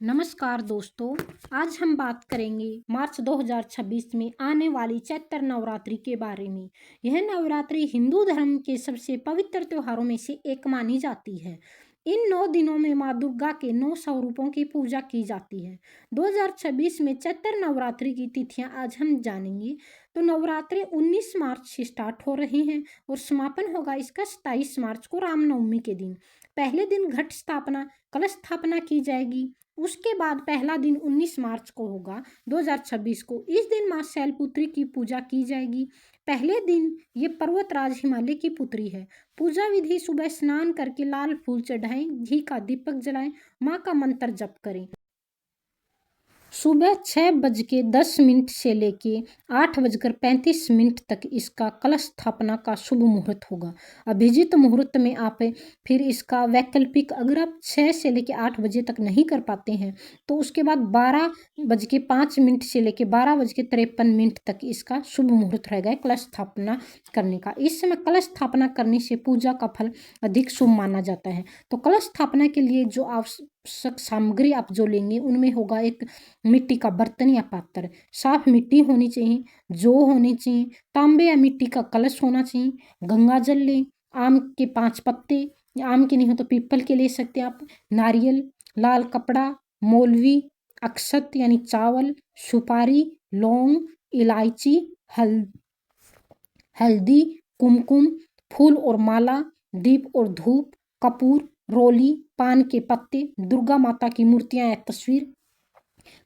नमस्कार दोस्तों। आज हम बात करेंगे मार्च 2026 में आने वाली चैत्र नवरात्रि के बारे में। यह नवरात्रि हिंदू धर्म के सबसे पवित्र त्योहारों में से एक मानी जाती है। इन 9 दिनों में माँ दुर्गा के 9 स्वरूपों की पूजा की जाती है। 2026 में चैत्र नवरात्रि की तिथियां आज हम जानेंगे। तो नवरात्रि 19 मार्च से स्टार्ट हो रही हैं और समापन होगा इसका 27 मार्च को रामनवमी के दिन। पहले दिन घट स्थापना, कलश स्थापना की जाएगी। उसके बाद पहला दिन 19 मार्च को होगा 2026 को। इस दिन माँ शैलपुत्री की पूजा की जाएगी। पहले दिन ये पर्वतराज हिमालय की पुत्री है। पूजा विधि: सुबह स्नान करके लाल फूल चढ़ाएं, घी का दीपक जलाएं, माँ का मंत्र जप करें। सुबह 6:10 से लेके 8:35 तक इसका कलश स्थापना का शुभ मुहूर्त होगा। अभिजीत मुहूर्त में आप फिर इसका वैकल्पिक, अगर आप 6 से लेके 8 बजे तक नहीं कर पाते हैं तो उसके बाद 12:05 से लेके 12:53 तक इसका शुभ मुहूर्त रहेगा कलश स्थापना करने का। इस समय कलश स्थापना करने से पूजा का फल अधिक शुभ माना जाता है। तो कलश स्थापना के लिए जो आवश्यक सामग्री आप जो लेंगे उनमें होगा एक मिट्टी का बर्तन या पात्र, साफ मिट्टी होनी चाहिए, जौ होनी चाहिए, तांबे या मिट्टी का कलश होना चाहिए, गंगा जल लें, आम के 5 पत्ते, या आम के नहीं हो तो पीपल के ले सकते हैं आप, नारियल, लाल कपड़ा, मौलवी, अक्षत यानी चावल, सुपारी, लौंग, इलायची, हल्दी, कुमकुम, फूल और माला, दीप और धूप, कपूर, रोली, पान के पत्ते, दुर्गा माता की मूर्तियां या तस्वीर।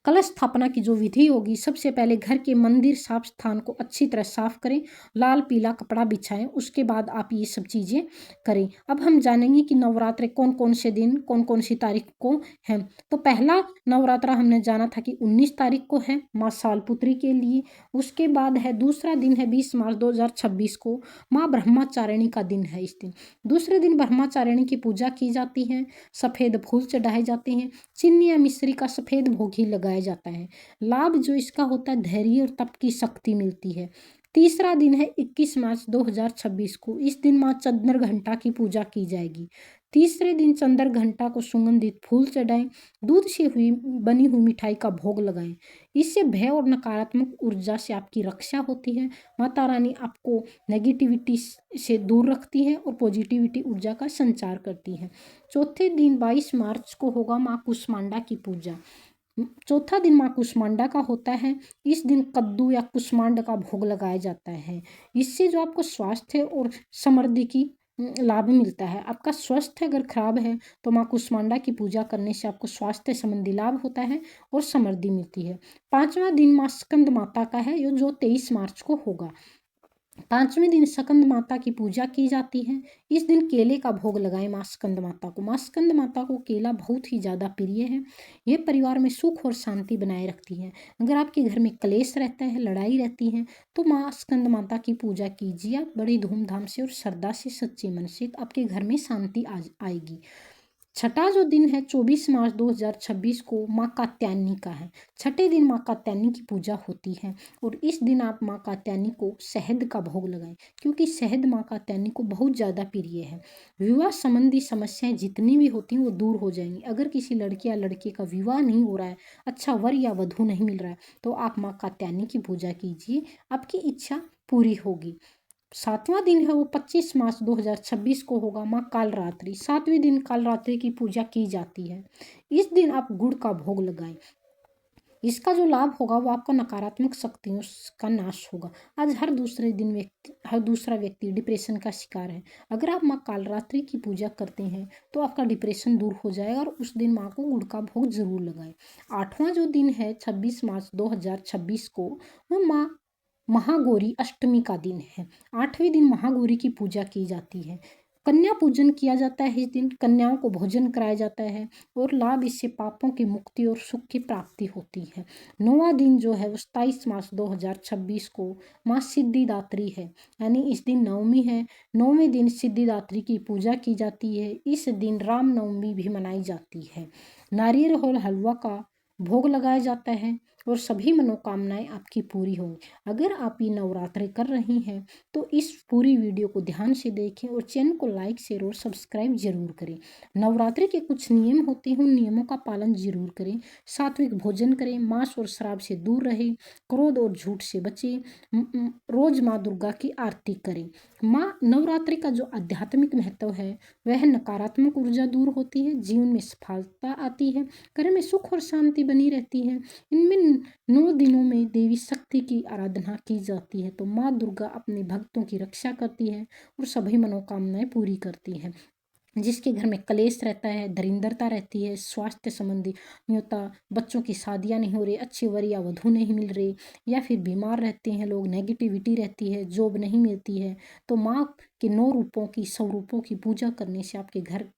कलश स्थापना की जो विधि होगी, सबसे पहले घर के मंदिर साफ स्थान को अच्छी तरह साफ करें, लाल पीला कपड़ा बिछाएं, उसके बाद आप ये सब चीज़ें करें। अब हम जानेंगे कि नवरात्रे कौन कौन से दिन, कौन कौन सी तारीख को है। तो पहला नवरात्रा हमने जाना था कि 19 तारीख को है माँ शैलपुत्री के लिए। उसके बाद है दूसरा दिन है 20 मार्च 2026 को, माँ ब्रह्मचारिणी का दिन है। इस दिन दूसरे दिन ब्रह्मचारिणी की पूजा की जाती है, सफ़ेद फूल चढ़ाए जाते हैं, चीनी या मिश्री का सफ़ेद भोग ही लगाया जाता है। लाभ जो इसका होता है, धैर्य और तप की शक्ति मिलती है। तीसरा दिन है 21 मार्च 2026 को। इस दिन माँ चंद्र घंटा की पूजा की जाएगी। तीसरे दिन चंद्र घंटा को सुगंधित फूल चढ़ाएं, दूध से बनी हुई मिठाई का भोग लगाएं। इससे भय और नकारात्मक ऊर्जा से आपकी रक्षा होती है। माता रानी आपको नेगेटिविटी से दूर रखती है और पॉजिटिविटी ऊर्जा का संचार करती है। चौथे दिन 22 मार्च को होगा माँ कुष्मांडा की पूजा। चौथा दिन माँ कुष्मांडा का होता है। इस दिन कद्दू या कुष्मांड का भोग लगाया जाता है। इससे जो आपको स्वास्थ्य और समृद्धि की लाभ मिलता है। आपका स्वास्थ्य अगर खराब है तो माँ कुष्मांडा की पूजा करने से आपको स्वास्थ्य संबंधी लाभ होता है और समृद्धि मिलती है। पांचवा दिन माँ स्कंद माता का है, जो 23 मार्च को होगा। पांचवें दिन स्कंद माता की पूजा की जाती है। इस दिन केले का भोग लगाएं माँ स्कंद माता को। माँ स्कंद माता को केला बहुत ही ज़्यादा प्रिय है। ये परिवार में सुख और शांति बनाए रखती है। अगर आपके घर में क्लेश रहता है, लड़ाई रहती है, तो माँ स्कंद माता की पूजा कीजिए आप बड़ी धूमधाम से और श्रद्धा से, सच्चे मन से, आपके घर में शांति आएगी। छठा जो दिन है 24 मार्च 2026 को माँ कात्यायनी का है। छठे दिन माँ कात्यायनी की पूजा होती है और इस दिन आप माँ कात्यायनी को शहद का भोग लगाएं, क्योंकि शहद माँ कात्यायनी को बहुत ज़्यादा प्रिय है। विवाह संबंधी समस्याएं जितनी भी होती हैं वो दूर हो जाएंगी। अगर किसी लड़की या लड़के का विवाह नहीं हो रहा है, अच्छा वर या वधू नहीं मिल रहा है, तो आप माँ कात्यायनी की पूजा कीजिए, आपकी इच्छा पूरी होगी। सातवां दिन है वो 25 मार्च 2026 को होगा माँ कालरात्रि। सातवें दिन कालरात्रि की पूजा की जाती है। इस दिन आप गुड़ का भोग लगाएं। इसका जो लाभ होगा वो आपका नकारात्मक शक्तियों का नाश होगा। आज हर दूसरा व्यक्ति डिप्रेशन का शिकार है। अगर आप माँ कालरात्रि की पूजा करते हैं तो आपका डिप्रेशन दूर हो जाएगा और उस दिन माँ को गुड़ का भोग जरूर लगाएं। आठवां जो दिन है 26 मार्च 2026 को, वह माँ महागौरी अष्टमी का दिन है। 8वें दिन महागौरी की पूजा की जाती है। कन्या पूजन किया जाता है। इस दिन कन्याओं को भोजन कराया जाता है और लाभ इससे पापों की मुक्ति और सुख की प्राप्ति होती है। 9वां दिन जो है वो 27 मार्च 2026 को माँ सिद्धिदात्री है, यानी इस दिन नवमी है। 9वें दिन सिद्धिदात्री की पूजा की जाती है। इस दिन रामनवमी भी मनाई जाती है। नारियल और हलवा का भोग लगाया जाता है। और सभी मनोकामनाएं आपकी पूरी होंगी। अगर आप ये नवरात्रि कर रही हैं तो इस पूरी वीडियो को ध्यान से देखें और चैनल को लाइक शेयर और सब्सक्राइब जरूर करें। नवरात्रि के कुछ नियम होते हैं, उन नियमों का पालन जरूर करें। सात्विक भोजन करें, मांस और शराब से दूर रहें, क्रोध और झूठ से बचें, रोज माँ दुर्गा की आरती करें। माँ नवरात्रि का जो आध्यात्मिक महत्व है वह नकारात्मक ऊर्जा दूर होती है, जीवन में सफलता आती है, घर में सुख और शांति बनी रहती है। इनमें 9 दिनों में देवी शक्ति की आराधना की जाती है। तो माँ दुर्गा अपने भक्तों की रक्षा करती है और सभी मनोकामनाएं पूरी करती है। जिसके घर में कलेश रहता है, दरिंदरता रहती है, स्वास्थ्य संबंधी नहीं होता, बच्चों की शादियां नहीं हो रही, अच्छे वर या वधू नहीं मिल रही, या फिर बीमार रहते हैं लोग, नेगेटिविटी रहती है, जॉब नहीं मिलती है, तो माँ के 9 रूपों की 100 रूपों की पूजा करने से आपके घर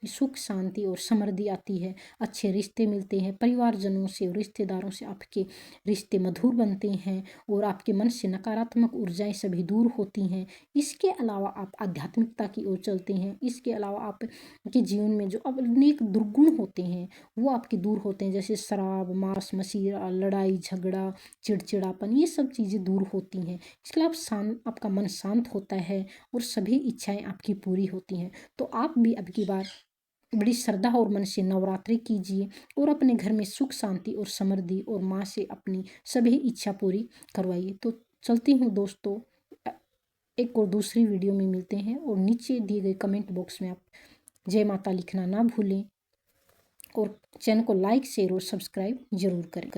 सुख शांति और समृद्धि आती है, अच्छे रिश्ते मिलते हैं, परिवारजनों से और रिश्तेदारों से आपके रिश्ते मधुर बनते हैं और आपके मन से नकारात्मक ऊर्जाएं सभी दूर होती हैं। इसके अलावा आप आध्यात्मिकता की ओर चलते हैं। इसके अलावा आपके जीवन में जो अनेक दुर्गुण होते हैं वो आपके दूर होते हैं, जैसे शराब, मांस मदिरा, लड़ाई झगड़ा, चिड़चिड़ापन, ये सब चीज़ें दूर होती हैं। इसके अलावा आपका मन शांत होता है और सभी इच्छाएं आपकी पूरी होती हैं। तो आप भी अब की बार बड़ी श्रद्धा और मन से नवरात्रि कीजिए और अपने घर में सुख शांति और समृद्धि और माँ से अपनी सभी इच्छा पूरी करवाइए। तो चलती हूँ दोस्तों, एक और दूसरी वीडियो में मिलते हैं और नीचे दिए गए कमेंट बॉक्स में आप जय माता लिखना ना भूलें और चैनल को लाइक शेयर और सब्सक्राइब जरूर करें।